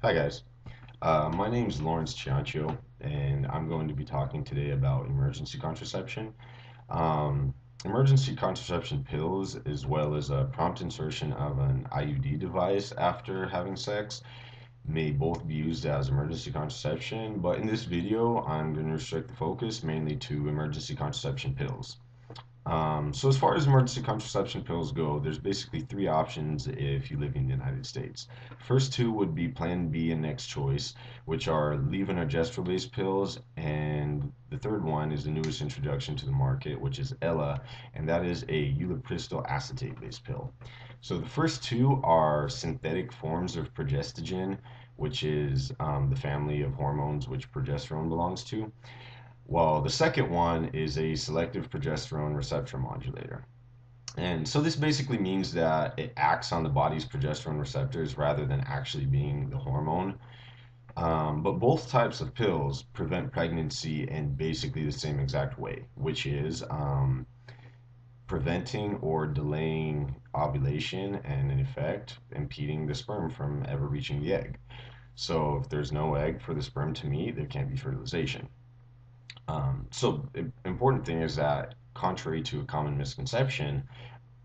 Hi guys, my name is Lawrence Chiancho, and I'm going to be talking today about emergency contraception. Emergency contraception pills, as well as a prompt insertion of an IUD device after having sex, may both be used as emergency contraception, but in this video, I'm going to restrict the focus mainly to emergency contraception pills. So as far as emergency contraception pills go, there's basically three options if you live in the United States. First two would be Plan B and Next Choice, which are levonorgestrel-based pills, and the third one is the newest introduction to the market, which is Ella, and that is a ulipristal acetate-based pill. So the first two are synthetic forms of progestogen, which is the family of hormones which progesterone belongs to. Well, the second one is a selective progesterone receptor modulator. And so this basically means that it acts on the body's progesterone receptors rather than actually being the hormone. But both types of pills prevent pregnancy in basically the same exact way, which is preventing or delaying ovulation and, in effect, impeding the sperm from ever reaching the egg. So if there's no egg for the sperm to meet, there can't be fertilization. So important thing is that contrary to a common misconception,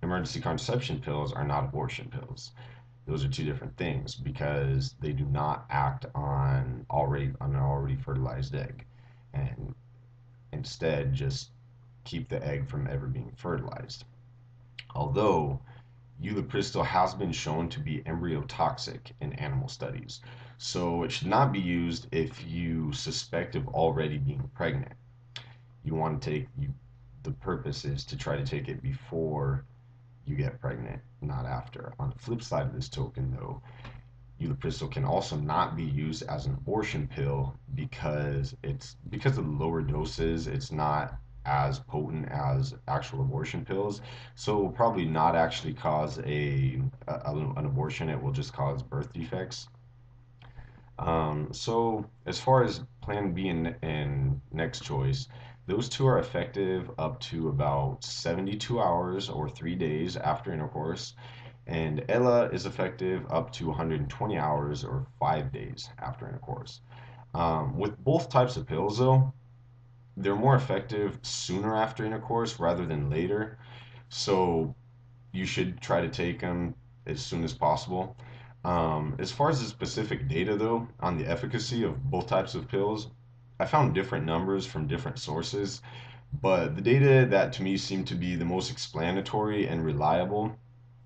emergency contraception pills are not abortion pills. Those are two different things because they do not act on an already fertilized egg, and instead just keep the egg from ever being fertilized. Although ulipristal has been shown to be embryotoxic in animal studies, so it should not be used if you suspect of already being pregnant. You want to take you The purpose is to try to take it before you get pregnant, not after. On the flip side of this token, though, ulipristal can also not be used as an abortion pill because of the lower doses. It's not as potent as actual abortion pills, so it will probably not actually cause an abortion. It will just cause birth defects. So as far as Plan B and Next Choice, those two are effective up to about 72 hours or 3 days after intercourse, and Ella is effective up to 120 hours or 5 days after intercourse. With both types of pills, though, they're more effective sooner after intercourse rather than later. So you should try to take them as soon as possible. As far as the specific data, though, on the efficacy of both types of pills, I found different numbers from different sources, but the data that to me seemed to be the most explanatory and reliable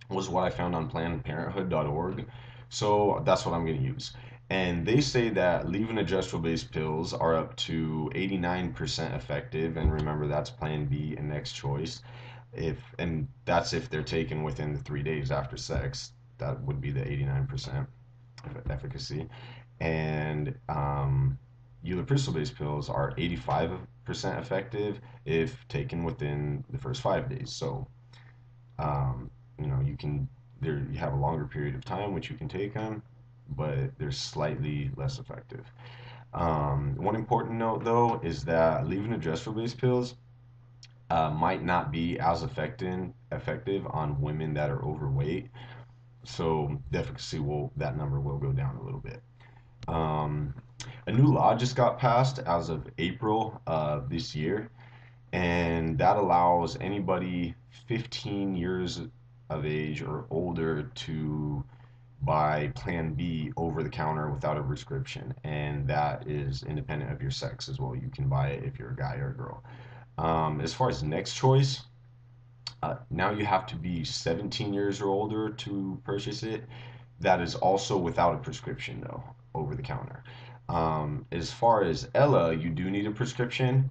was what I found on PlannedParenthood.org. So that's what I'm going to use. And they say that levonorgestrel based pills are up to 89% effective. And remember, that's Plan B and Next Choice. And that's if they're taken within the 3 days after sex. That would be the 89% efficacy. And ulipristal based pills are 85% effective if taken within the first 5 days. So you can there you have a longer period of time which you can take them, but they're slightly less effective. One important note though is that levonorgestrel based pills might not be as effective on women that are overweight, so the efficacy will that number will go down a little bit. Um, a new law just got passed as of April of this year, and that allows anybody 15 years of age or older to buy Plan B over the counter without a prescription, and that is independent of your sex as well. You can buy it if you're a guy or a girl. As far as Next Choice, now you have to be 17 years or older to purchase it. That is also without a prescription, though, over the counter. As far as Ella, you do need a prescription.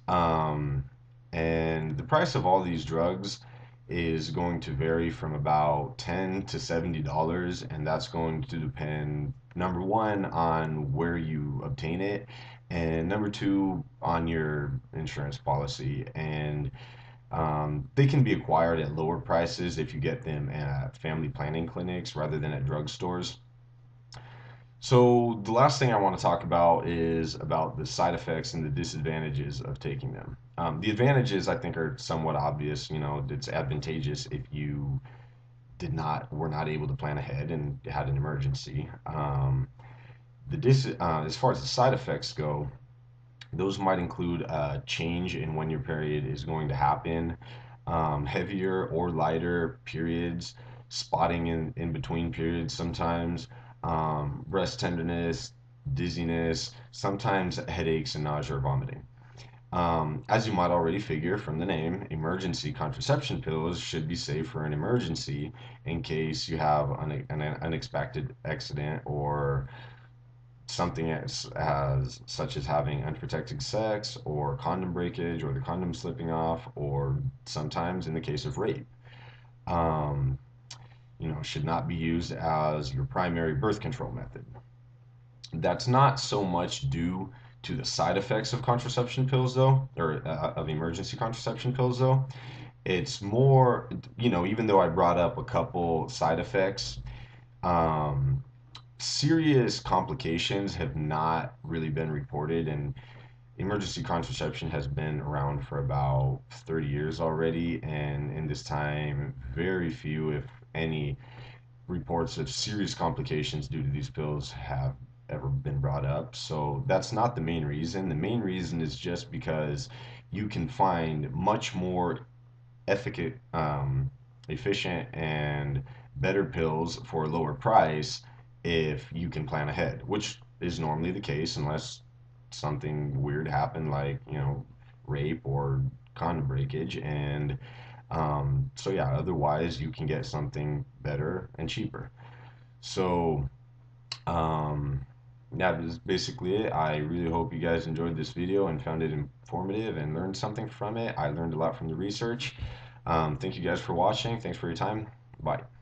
Um, and the price of all these drugs is going to vary from about $10 to $70, and that's going to depend, number one, on where you obtain it, and number two, on your insurance policy. And they can be acquired at lower prices if you get them at family planning clinics rather than at drugstores. So the last thing I want to talk about is about the side effects and the disadvantages of taking them. The advantages I think are somewhat obvious. You know, it's advantageous if you were not able to plan ahead and had an emergency. As far as the side effects go, those might include a change in when your period is going to happen, heavier or lighter periods, spotting in between periods sometimes, breast tenderness, dizziness, sometimes headaches and nausea or vomiting. As you might already figure from the name, emergency contraception pills should be safe for an emergency in case you have an unexpected accident or something as such as having unprotected sex or condom breakage or the condom slipping off or sometimes in the case of rape. Um, should not be used as your primary birth control method. That's not so much due to the side effects of contraception pills though, or of emergency contraception pills though. It's more, even though I brought up a couple side effects, um, serious complications have not really been reported, and emergency contraception has been around for about 30 years already, and in this time, very few, if any, reports of serious complications due to these pills have ever been brought up. So that's not the main reason. The main reason is just because you can find much more efficacious, efficient, and better pills for a lower price if you can plan ahead, which is normally the case unless something weird happened, like rape or condom breakage, and so yeah. Otherwise, you can get something better and cheaper. So um, yeah, this is basically it. I really hope you guys enjoyed this video and found it informative and learned something from it. I learned a lot from the research. Thank you guys for watching. Thanks for your time. Bye.